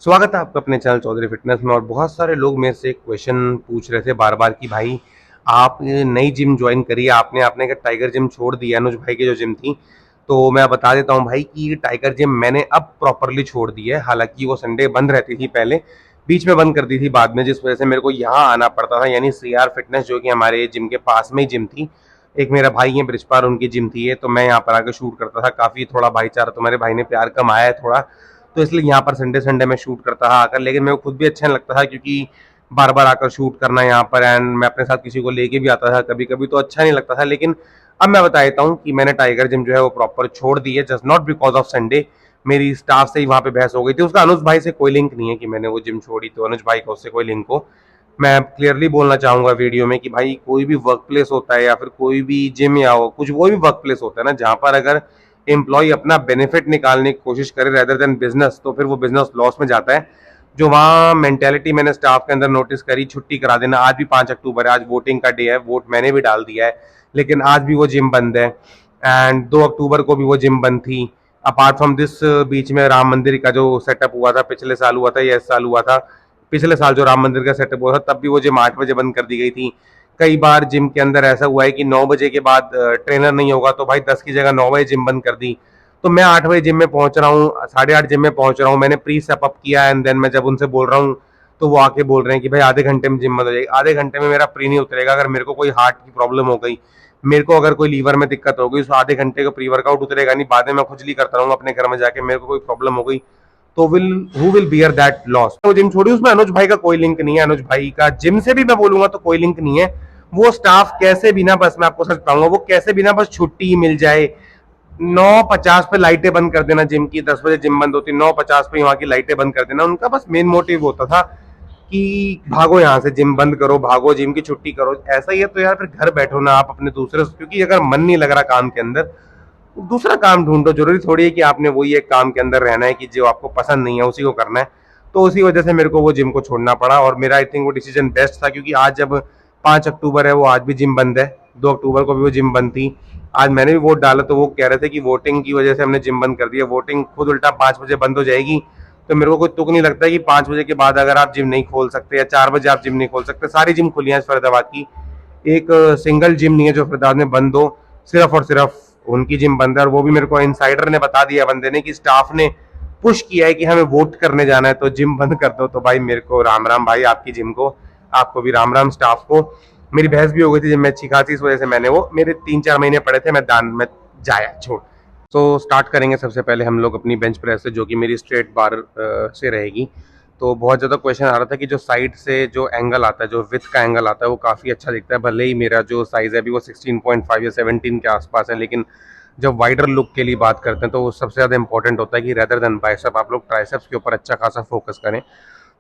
स्वागत है आपका अपने चैनल चौधरी फिटनेस में। और बहुत सारे लोग मेरे से एक क्वेश्चन पूछ रहे थे बार बार कि भाई आप ये नई जिम ज्वाइन करी है, आपने आपने क्या टाइगर जिम छोड़ दिया, अनुज भाई की जो जिम थी। तो मैं बता देता हूँ भाई कि ये टाइगर जिम मैंने अब प्रॉपरली छोड़ दी है। हालांकि वो संडे बंद रहती थी पहले, बीच में बंद कर दी थी बाद में, जिस वजह से मेरे को यहाँ आना पड़ता था, यानी CR फिटनेस जो कि हमारे जिम के पास में ही जिम थी। एक मेरा भाई है ब्रिजपाल, उनकी जिम थी ये, तो मैं यहाँ पर आकर शूट करता था। काफ़ी थोड़ा भाईचारा तो मेरे भाई ने प्यार कमाया है थोड़ा, तो इसलिए यहाँ पर संडे संडे में शूट करता था आकर। लेकिन मेरे को खुद भी अच्छा नहीं लगता था, क्योंकि बार बार आकर शूट करना यहाँ पर, एंड मैं अपने साथ किसी को लेके भी आता था कभी कभी, तो अच्छा नहीं लगता था। लेकिन अब मैं बता देता हूँ कि मैंने टाइगर जिम जो है वो प्रॉपर छोड़ दी है, just not because of Sunday. मेरी स्टाफ से ही वहाँ पे बहस हो गई थी, उसका अनुज भाई से कोई लिंक नहीं है कि मैंने वो जिम छोड़ी तो अनुज भाई का उससे कोई लिंक हो। मैं क्लियरली बोलना चाहूंगा वीडियो में कि भाई कोई भी वर्क प्लेस होता है या फिर कोई भी जिम या हो कुछ, वो भी वर्क प्लेस होता है ना, जहाँ पर अगर एम्प्लॉय अपना बेनिफिट निकालने की कोशिश करे रेदर देन बिजनेस, तो फिर वो बिजनेस लॉस में जाता है। जो वहाँ मेंटेलिटी मैंने स्टाफ के अंदर नोटिस करी, छुट्टी करा देना। आज भी 5 अक्टूबर है, आज वोटिंग का डे है, वोट मैंने भी डाल दिया है, लेकिन आज भी वो जिम बंद है। एंड 2 अक्टूबर को भी वो जिम बंद थी। अपार्ट फ्रॉम दिस, बीच में राम मंदिर का जो सेटअप हुआ था, पिछले साल हुआ था या इस साल हुआ था, पिछले साल जो राम मंदिर का सेटअप हुआ था, तब भी वो जिम 8 बजे बंद कर दी गई थी। कई बार जिम के अंदर ऐसा हुआ है कि 9 बजे के बाद ट्रेनर नहीं होगा, तो भाई 10 की जगह 9 बजे जिम बंद कर दी। तो मैं 8 बजे जिम में पहुंच रहा हूँ, 8:30 जिम में पहुंच रहा हूँ, मैंने प्री सेप अप किया, एंड देन मैं जब उनसे बोल रहा हूँ तो वो आके बोल रहे हैं कि भाई आधे घंटे में जिम बंद हो जाएगी। आधे घंटे में मेरा प्री नहीं उतरेगा। अगर मेरे को कोई हार्ट की प्रॉब्लम हो गई, मेरे को अगर कोई लीवर में दिक्कत हो गई, तो आधे घंटे का प्री वर्कआउट उतरेगा नहीं। बाद में मैं खुजली करता रहूंगा अपने घर में जाके, मेरे को कोई प्रॉब्लम हो गई तो विल बियर दैट लॉस। वो जिम छोड़ी, उसमें अनुज भाई का कोई लिंक नहीं है। अनुज भाई का जिम से भी मैं बोलूंगा तो कोई लिंक नहीं है। वो स्टाफ कैसे भी ना, बस मैं आपको सच बताऊंगा, वो कैसे भी ना बस छुट्टी मिल जाए, 9:50 पे लाइटें बंद कर देना जिम की। 10 बजे जिम बंद होती, 9:50 पे वहां की लाइटें बंद कर देना। उनका बस मेन मोटिव होता था कि भागो यहाँ से, जिम बंद करो, भागो जिम की छुट्टी करो। ऐसा ही है तो यार फिर घर बैठो ना आप अपने दूसरे, क्योंकि अगर मन नहीं लग रहा काम के अंदर, दूसरा काम ढूंढो। जरूरी थोड़ी है कि आपने वही एक काम के अंदर रहना है कि जो आपको पसंद नहीं है उसी को करना है। तो उसी वजह से मेरे को वो जिम को छोड़ना पड़ा, और मेरा आई थिंक वो डिसीजन बेस्ट था, क्योंकि आज जब 5 अक्टूबर है, वो आज भी जिम बंद है। 2 अक्टूबर को भी वो जिम बंद थी। आज मैंने भी वोट डाला तो वो कह रहे थे कि वोटिंग की वजह से हमने जिम बंद कर दिया। वोटिंग खुद उल्टा 5 बजे बंद हो जाएगी, तो मेरे को कोई तुक नहीं लगता कि 5 बजे के बाद अगर आप जिम नहीं खोल सकते या 4 बजे आप जिम नहीं खोल सकते। सारी जिम खुली है फरीदाबाद की, एक सिंगल जिम नहीं है जो फरीदाबाद में बंद हो। सिर्फ और सिर्फ उनकी जिम बंद है, और वो भी मेरे को इनसाइडर ने बता दिया, बंदे ने, कि स्टाफ ने पुश किया है कि हमें वोट करने जाना है तो जिम बंद कर दो। तो भाई मेरे को राम राम भाई आपकी जिम को, आपको भी राम राम स्टाफ को। मेरी बहस भी हो गई थी जिम में अच्छी खासी, इस वजह से मैंने वो, मेरे 3-4 महीने पड़े थे, मैं दान में जाया छोड़। तो स्टार्ट करेंगे सबसे पहले हम लोग अपनी बेंच प्रेस से, जो कि मेरी स्ट्रेट बार से रहेगी। तो बहुत ज़्यादा क्वेश्चन आ रहा था कि जो साइड से जो एंगल आता है, जो विथ का एंगल आता है, वो काफ़ी अच्छा दिखता है। भले ही मेरा जो साइज़ है अभी वो 16.5 या 17 के आसपास है, लेकिन जब वाइडर लुक के लिए बात करते हैं तो वो सबसे ज़्यादा इंपॉर्टेंट होता है कि रेदर देन बाइसेप आप लोग ट्राइसेप्स के ऊपर अच्छा खासा फोकस करें।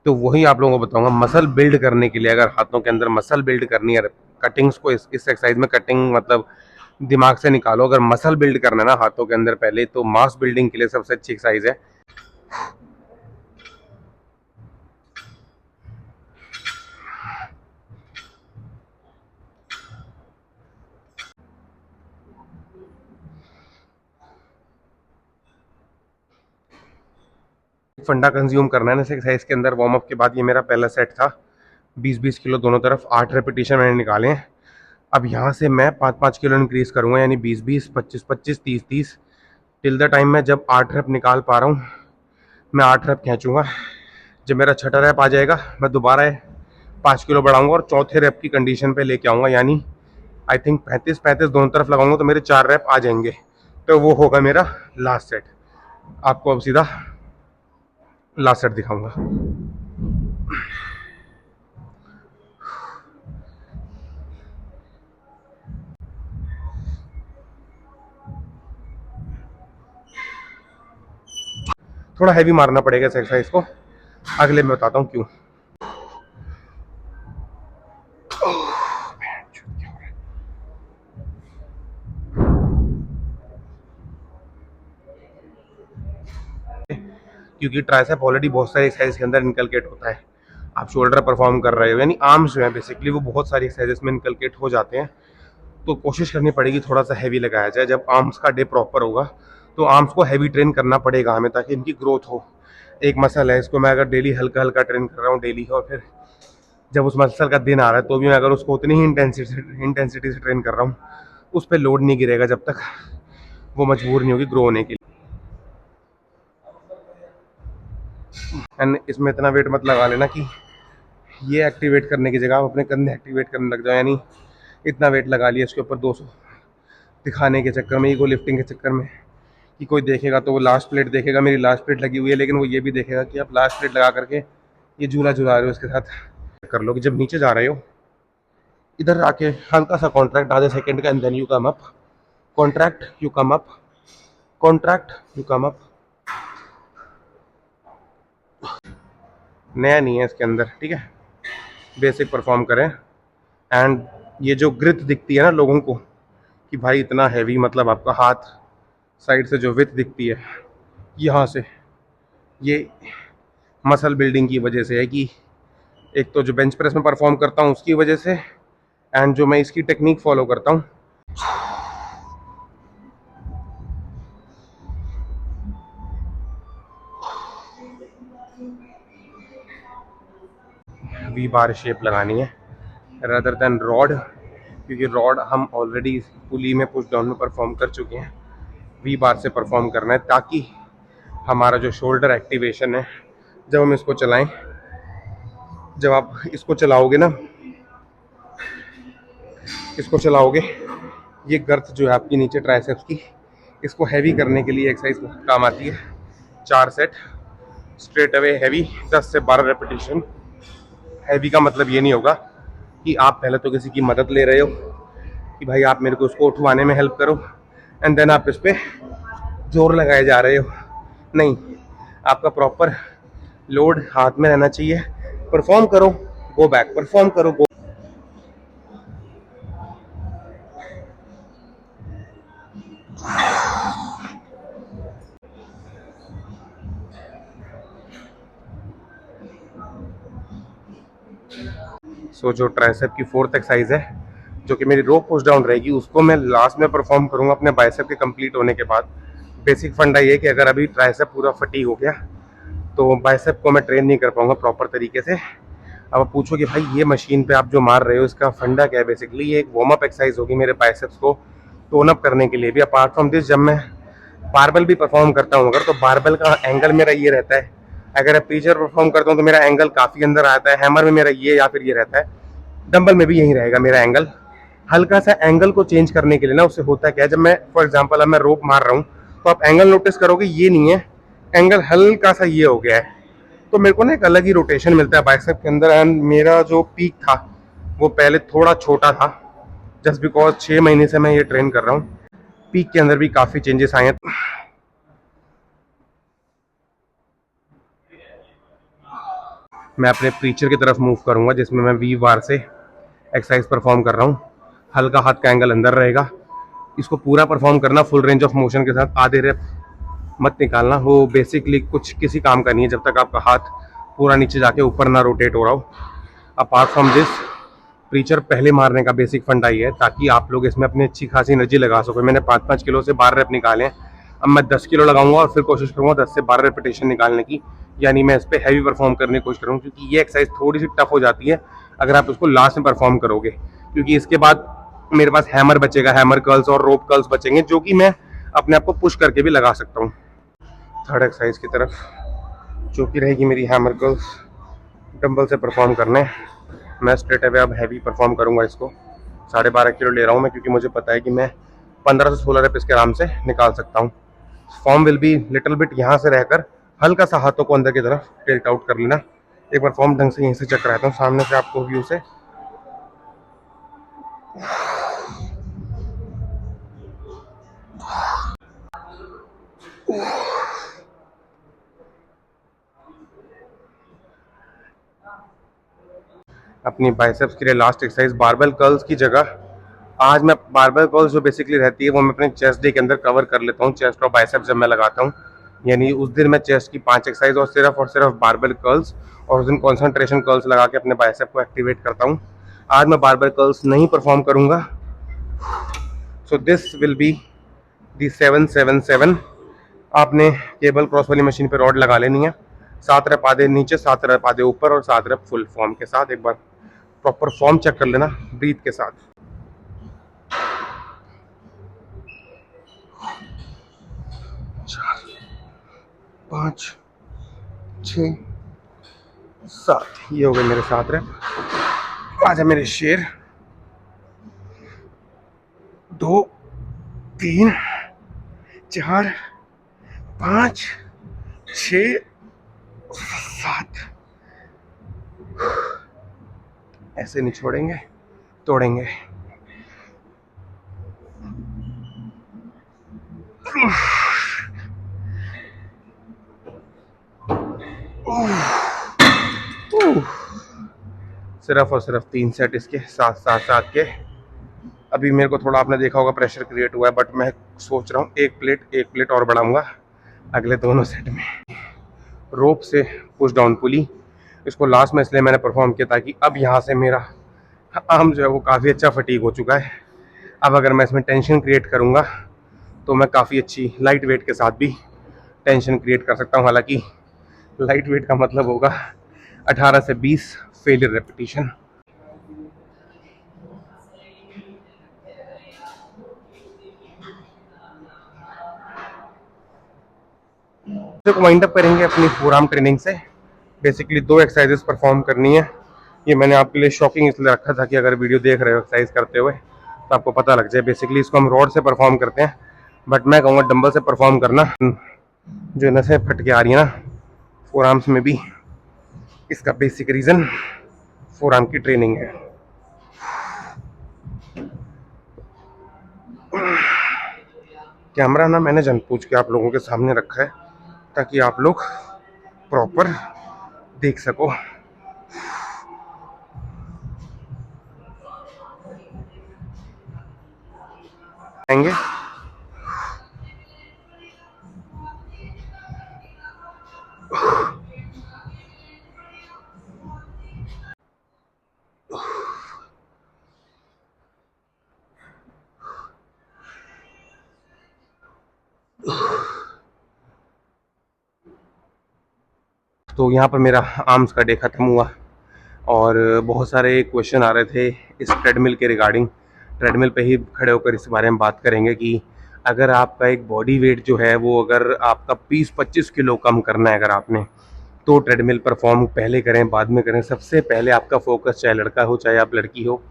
तो वही आप लोगों को बताऊंगा। मसल बिल्ड करने के लिए, अगर हाथों के अंदर मसल बिल्ड करनी है, कटिंग्स को इस एक्सरसाइज में, कटिंग मतलब दिमाग से निकालो, अगर मसल बिल्ड करना है ना हाथों के अंदर पहले, तो मास बिल्डिंग के लिए सबसे अच्छी एक्सरसाइज है फंडा कंज्यूम करना है ना इस एक्सरसाइज के अंदर। वार्म अप के बाद ये मेरा पहला सेट था, 20-20 किलो दोनों तरफ, 8 रेपिटेशन मैंने निकाले हैं। अब यहाँ से मैं 5-5 किलो इंक्रीज करूँगा, यानी 20-20, 25-25, 30-30, टिल द टाइम मैं जब 8 रेप निकाल पा रहा हूँ। मैं 8 रेप खींचूंगा, जब मेरा छठा रेप आ जाएगा मैं दोबारा 5 किलो बढ़ाऊंगा और चौथे रेप की कंडीशन पे लेके आऊँगा, यानी आई थिंक 35-35 दोनों तरफ लगाऊंगा, तो मेरे 4 रेप आ जाएंगे। तो वो होगा मेरा लास्ट सेट। आपको अब सीधा लास्ट सेट दिखाऊंगा। थोड़ा हैवी मारना पड़ेगा इस एक्सरसाइज को, अगले मैं बताता हूँ क्यों। क्योंकि ट्राइसेप ऑलरेडी बहुत सारी एक्सरसाइज के अंदर इनकलकेट होता है। आप शोल्डर परफॉर्म कर रहे हो, यानी आर्म्स जो है बेसिकली वो बहुत सारी एक्सरसाइजेस में इनकलकेट हो जाते हैं। तो कोशिश करनी पड़ेगी थोड़ा सा हैवी लगाया जाए। जब आर्म्स का डे प्रॉपर होगा तो आर्म्स को हैवी ट्रेन करना पड़ेगा हमें, ताकि इनकी ग्रोथ हो। एक मसल है, इसको मैं अगर डेली हल्का हल्का ट्रेन कर रहा हूँ डेली, और फिर जब उस मसल का दिन आ रहा है तो भी मैं अगर उसको उतनी ही इंटेंसिटी से ट्रेन कर रहा हूँ, उस पर लोड नहीं गिरेगा जब तक वो मजबूर नहीं होगी ग्रो होने के लिए। एंड इसमें इतना वेट मत लगा लेना कि ये एक्टिवेट करने की जगह आप अपने कंधे एक्टिवेट करने लग जाओ, यानी इतना वेट लगा लिया इसके ऊपर 200 दिखाने के चक्कर में, ईगो लिफ्टिंग के चक्कर में, कि कोई देखेगा तो वो लास्ट प्लेट देखेगा, मेरी लास्ट प्लेट लगी हुई है, लेकिन वो ये भी देखेगा कि आप लास्ट प्लेट लगा करके ये झूला झूला रहे हो इसके साथ। कर लो कि जब नीचे जा रहे हो इधर आके हल्का सा कॉन्ट्रैक्ट आधे सेकंड का, and then you come up, contract you come up, contract you come up. नया नहीं है इसके अंदर, ठीक है, बेसिक परफॉर्म करें। एंड ये जो ग्रिथ दिखती है ना लोगों को कि भाई इतना हैवी, मतलब आपका हाथ साइड से जो विथ दिखती है यहाँ से, ये मसल बिल्डिंग की वजह से है, कि एक तो जो बेंच प्रेस में परफॉर्म करता हूँ उसकी वजह से, एंड जो मैं इसकी टेक्निक फॉलो करता हूँ। वी बार शेप लगानी है रादर देन रॉड, क्योंकि रॉड हम ऑलरेडी पुली में पुश डाउन में परफॉर्म कर चुके हैं। वी बार से परफॉर्म करना है ताकि हमारा जो शोल्डर एक्टिवेशन है, जब हम इसको चलाएं, जब आप इसको चलाओगे ना, इसको चलाओगे, ये गर्थ जो है आपकी नीचे ट्राइसेप्स की, इसको हैवी करने के लिए एक्सरसाइज काम आती है। 4 सेट स्ट्रेट अवे हैवी, 10 से 12 रेपिटेशन। हैवी का मतलब ये नहीं होगा कि आप पहले तो किसी की मदद ले रहे हो कि भाई आप मेरे को उसको उठवाने में हेल्प करो, एंड देन आप इस पर जोर लगाए जा रहे हो। नहीं, आपका प्रॉपर लोड हाथ में रहना चाहिए। परफॉर्म करो, गो बैक, परफॉर्म करो, गो। सो जो ट्राइसेप की 4th एक्सरसाइज है, जो कि मेरी रो पुश डाउन रहेगी, उसको मैं लास्ट में परफॉर्म करूंगा अपने बाइसेप के कंप्लीट होने के बाद। बेसिक फंडा ये कि अगर अभी ट्राइसेप पूरा फटी हो गया तो बाइसेप को मैं ट्रेन नहीं कर पाऊंगा प्रॉपर तरीके से। अब आप पूछो कि भाई ये मशीन पे आप जो मार रहे हो इसका फंडा क्या है, बेसिकली ये एक वार्म अप एक्सरसाइज होगी मेरे बाइसेप्स को टोन अप करने के लिए भी। अपार्ट फ्रॉम दिस, जब मैं बारबेल भी परफॉर्म करता हूँ अगर, तो बारबेल का एंगल मेरा ये रहता है। अगर मैं प्रीचर परफॉर्म करता हूँ तो मेरा एंगल काफ़ी अंदर आता है, हैमर में मेरा ये या फिर ये रहता है, डंबल में भी यही रहेगा मेरा एंगल। हल्का सा एंगल को चेंज करने के लिए ना, उससे होता क्या है, जब मैं फॉर एग्जांपल अब मैं रोप मार रहा हूँ तो आप एंगल नोटिस करोगे ये नहीं है, एंगल हल्का सा ये हो गया है, तो मेरे को ना एक अलग ही रोटेशन मिलता है बाइसेप के अंदर। एंड मेरा जो पीक था वो पहले थोड़ा छोटा था, जस्ट बिकॉज 6 महीने से मैं ये ट्रेन कर रहा हूँ। पीक के अंदर भी काफ़ी चेंजेस आए हैं। मैं अपने प्रीचर की तरफ मूव करूंगा जिसमें मैं वी बार से एक्सरसाइज परफॉर्म कर रहा हूँ। हल्का हाथ का एंगल अंदर रहेगा, इसको पूरा परफॉर्म करना फुल रेंज ऑफ मोशन के साथ, आधे रेप मत निकालना। वो बेसिकली कुछ किसी काम का नहीं है जब तक आपका हाथ पूरा नीचे जाके ऊपर ना रोटेट हो रहा हो। अपार्ट फ्रॉम दिस, प्रीचर पहले मारने का बेसिक फंडा ही है ताकि आप लोग इसमें अपनी अच्छी खासी एनर्जी लगा सको। मैंने 5-5 किलो से 12 रेप निकाले हैं, अब मैं 10 किलो लगाऊंगा और फिर कोशिश करूंगा 10 से 12 रेपिटेशन निकालने की, यानी मैं इस पर हैवी परफॉर्म करने की कोशिश करूँगा, क्योंकि ये एक्सरसाइज थोड़ी सी टफ हो जाती है अगर आप उसको लास्ट में परफॉर्म करोगे, क्योंकि इसके बाद मेरे पास हैमर बचेगा, हैमर कर्ल्स और रोप कर्ल्स बचेंगे, जो कि मैं अपने आप को पुश करके भी लगा सकता हूँ। थर्ड एक्सरसाइज की तरफ, जो कि रहेगी मेरी हैमर कर्ल्स, डंबल से परफॉर्म करने। मैं स्ट्रेट अवे अब हैवी परफॉर्म करूँगा इसको। 12.5 किलो ले रहा हूँ मैं, क्योंकि मुझे पता है कि मैं 15 से 16 रेप इसके आराम से निकाल सकता हूँ। Form will be little bit यहाँ से रहकर हल्का सा हाथों को अंदर की तरफ टिल्ट आउट कर लेना। एक बार फॉर्म ढंग से यहीं से चेक कराता हूँ सामने से आपको व्यू से। अपनी बाइसेप्स के लिए लास्ट एक्सरसाइज बारबेल कर्ल्स की जगह आज मैं बारबेल कर्ल्स जो बेसिकली रहती है वो मैं अपने चेस्ट डे के अंदर कवर कर लेता हूँ। चेस्ट और बाइसेप्स जब मैं लगाता हूँ, यानी उस दिन मैं चेस्ट की 5 एक्सरसाइज और सिर्फ बारबेल कर्ल्स, और उस दिन कॉन्सेंट्रेशन कर्ल्स लगा के अपने बाइसेप को एक्टिवेट करता हूँ। आज मैं बारबेल कर्ल्स नहीं परफॉर्म करूँगा। So this will be the 7-7-7। आपने केबल क्रॉस वाली मशीन पे रॉड लगा लेनी है, 7 रेप आधे नीचे, 7 रेप आधे ऊपर और 7 रेप फुल फॉर्म के साथ। एक बार प्रॉपर फॉर्म चेक कर लेना ब्रीथ के साथ। 4 5 6 7, ये हो गए मेरे 7 रेप। आजा मेरे शेर। 2 3 4 5 6 7। ऐसे नहीं छोड़ेंगे, तोड़ेंगे। सिर्फ और सिर्फ 3 सेट इसके, 7 के। अभी मेरे को थोड़ा, आपने देखा होगा, प्रेशर क्रिएट हुआ है, बट मैं सोच रहा हूँ एक प्लेट और बढ़ाऊंगा अगले दोनों सेट में। रोप से पुश डाउन पुली, इसको लास्ट में इसलिए मैंने परफॉर्म किया ताकि अब यहाँ से मेरा आर्म जो है वो काफ़ी अच्छा फटीग हो चुका है। अब अगर मैं इसमें टेंशन क्रिएट करूँगा तो मैं काफ़ी अच्छी लाइट वेट के साथ भी टेंशन क्रिएट कर सकता हूँ। हालांकि लाइट वेट का मतलब होगा 18 से 20 फेलियर रेपिटेशन। तो वाइंड अप करेंगे अपनी फोरआर्म ट्रेनिंग से। बेसिकली 2 एक्सरसाइजेस परफॉर्म करनी है। ये मैंने आपके लिए शॉकिंग इसलिए रखा था कि अगर वीडियो देख रहे हो एक्सरसाइज करते हुए तो आपको पता लग जाए। बेसिकली इसको हम रॉड से परफॉर्म करते हैं, बट मैं कहूँगा डंबल से परफॉर्म करना। जो नसें फट के आ रही है ना फोरआर्म्स में भी, इसका बेसिक रीज़न फोरआर्म की ट्रेनिंग है। कैमरा ना मैंने जानबूझ के आप लोगों के सामने रखा है ताकि आप लोग प्रॉपर देख सको। आएंगे तो यहाँ पर मेरा आर्म्स का डे ख़त्म हुआ और बहुत सारे क्वेश्चन आ रहे थे इस ट्रेडमिल के रिगार्डिंग। ट्रेडमिल पे ही खड़े होकर इस बारे में बात करेंगे कि अगर आपका एक बॉडी वेट जो है वो अगर आपका 20-25 किलो कम करना है अगर आपने, तो ट्रेडमिल परफॉर्म पहले करें बाद में करें। सबसे पहले आपका फोकस, चाहे लड़का हो चाहे आप लड़की हो,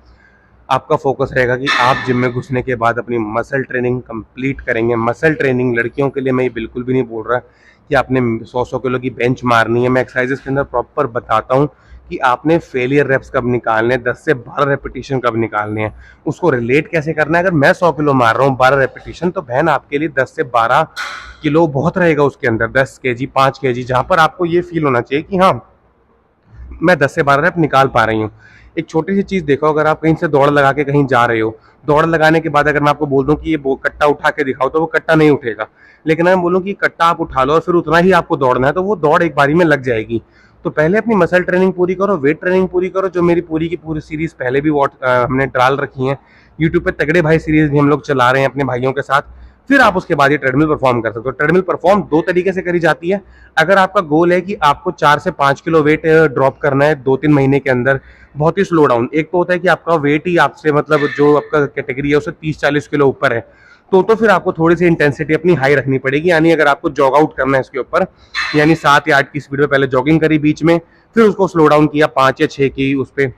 आपका फोकस रहेगा कि आप जिम में घुसने के बाद अपनी मसल ट्रेनिंग कंप्लीट करेंगे। मसल ट्रेनिंग लड़कियों के लिए मैं बिल्कुल भी नहीं बोल रहा कि आपने 100 किलो की बेंच मारनी है। मैं एक्सरसाइजेस के अंदर प्रॉपर बताता हूँ कि आपने फेलियर रेप्स कब निकालने हैं, 10 से 12 रेपिटेशन कब निकालने हैं, उसको रिलेट कैसे करना है। अगर मैं 100 किलो मार रहा हूँ 12 रेपिटेशन, तो बहन आपके लिए 10 से 12 किलो बहुत रहेगा उसके अंदर, 10 kg 5 kg, जहाँ पर आपको ये फील होना चाहिए कि हाँ मैं 10 से 12 रेप निकाल पा रही हूँ। एक छोटी सी चीज़ देखो, अगर आप कहीं से दौड़ लगा के कहीं जा रहे हो, दौड़ लगाने के बाद अगर मैं आपको बोल दूं कि ये कट्टा उठा के दिखाओ, तो वो कट्टा नहीं उठेगा। लेकिन अगर मैं बोलूँ कि कट्टा आप उठा लो और फिर उतना ही आपको दौड़ना है, तो वो दौड़ एक बारी में लग जाएगी। तो पहले अपनी मसल ट्रेनिंग पूरी करो, वेट ट्रेनिंग पूरी करो, जो मेरी पूरी की पूरी सीरीज पहले भी हमने डाल रखी है यूट्यूब पे। तगड़े भाई सीरीज भी हम लोग चला रहे हैं अपने भाइयों के साथ। फिर आप उसके बाद ये ट्रेडमिल परफॉर्म कर सकते हो। ट्रेडमिल परफॉर्म 2 तरीके से करी जाती है। अगर आपका गोल है कि आपको 4 से 5 किलो वेट ड्रॉप करना है 2-3 महीने के अंदर, बहुत ही स्लो डाउन। एक तो होता है कि आपका वेट ही आपसे, मतलब जो आपका कैटेगरी है उससे 30-40 किलो ऊपर है, तो फिर आपको थोड़ी सी इंटेंसिटी अपनी हाई रखनी पड़ेगी। यानी अगर आपको जॉग आउट करना है इसके ऊपर, यानी 7 या 8 की स्पीड में पहले जॉगिंग करी बीच में, फिर उसको स्लो डाउन किया 5 या 6 की उस पर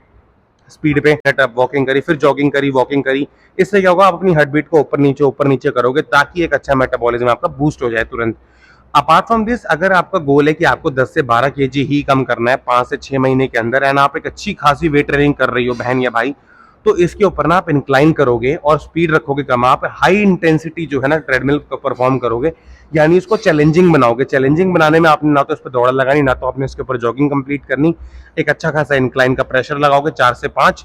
स्पीड पे, वॉकिंग करी, फिर जॉगिंग करी, वॉकिंग करी। इससे क्या होगा, आप अपनी हार्ट बीट को ऊपर नीचे करोगे ताकि एक अच्छा मेटाबॉलिज्म आपका बूस्ट हो जाए तुरंत। अपार्ट फ्रॉम दिस, अगर आपका गोल है कि आपको 10 से 12 kg ही कम करना है 5 से 6 महीने के अंदर, एंड आप एक अच्छी खासी वेट ट्रेनिंग कर रही हो बहन या भाई, तो इसके ऊपर ना आप इंक्लाइन करोगे और स्पीड रखोगे कम। आप हाई इंटेंसिटी जो है ना ट्रेडमिल को परफॉर्म करोगे, यानी इसको चैलेंजिंग बनाओगे। चैलेंजिंग बनाने में आपने ना तो इस पर दौड़ लगानी, ना तो आपने इसके ऊपर जॉगिंग कंप्लीट करनी। एक अच्छा खासा इंक्लाइन का प्रेशर लगाओगे 4 से 5,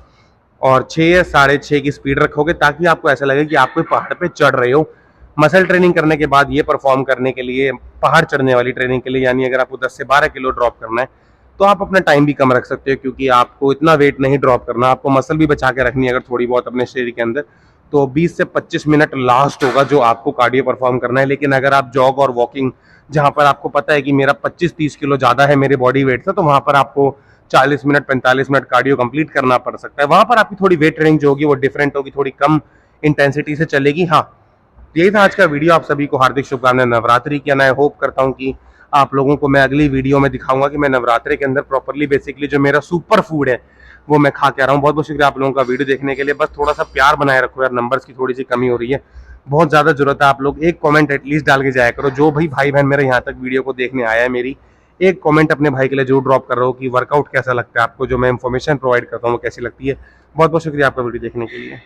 और 6 या 6.5 की स्पीड रखोगे ताकि आपको ऐसा लगे कि आप कोई पहाड़ पे चढ़ रहे हो। मसल ट्रेनिंग करने के बाद ये परफॉर्म करने के लिए, पहाड़ चढ़ने वाली ट्रेनिंग के लिए, यानी अगर आपको 10 से 12 किलो ड्रॉप करना है, तो आप अपना टाइम भी कम रख सकते हो, क्योंकि आपको इतना वेट नहीं ड्रॉप करना। आपको मसल भी बचा के रखनी है अगर थोड़ी बहुत अपने शरीर के अंदर, तो 20 से 25 मिनट लास्ट होगा जो आपको कार्डियो परफॉर्म करना है। लेकिन अगर आप जॉग और वॉकिंग जहाँ पर आपको पता है कि मेरा 25-30 किलो ज़्यादा है मेरे बॉडी वेट से, तो वहाँ पर आपको 40 मिनट 45 मिनट कार्डियो कंप्लीट करना पड़ सकता है। वहाँ पर आपकी थोड़ी वेट ट्रेनिंग जो होगी वो डिफरेंट होगी, थोड़ी कम इंटेंसिटी से चलेगी। हाँ, यही था आज का वीडियो। आप सभी को हार्दिक शुभकामनाएं नवरात्रि की। मैं होप करता हूँ कि आप लोगों को मैं अगली वीडियो में दिखाऊंगा कि मैं नवरात्रि के अंदर प्रॉपरली बेसिकली जो मेरा सुपर फूड है वो मैं खा के आ रहा हूँ। बहुत बहुत शुक्रिया आप लोगों का वीडियो देखने के लिए। बस थोड़ा सा प्यार बनाए रखो यार, नंबर्स की थोड़ी सी कमी हो रही है, बहुत ज्यादा जरूरत है। आप लोग एक कमेंट एटलीस्ट डाल के जाया करो। जो भाई बहन मेरे यहाँ तक वीडियो को देखने आया है, मेरी एक कमेंट अपने भाई के लिए जरूर ड्रॉप कर रहा हो कि वर्कआउट कैसा लगता है आपको, जो मैं इन्फॉर्मेशन प्रोवाइड करता हूँ वो कैसी लगती है। बहुत बहुत शुक्रिया आपका वीडियो देखने के लिए।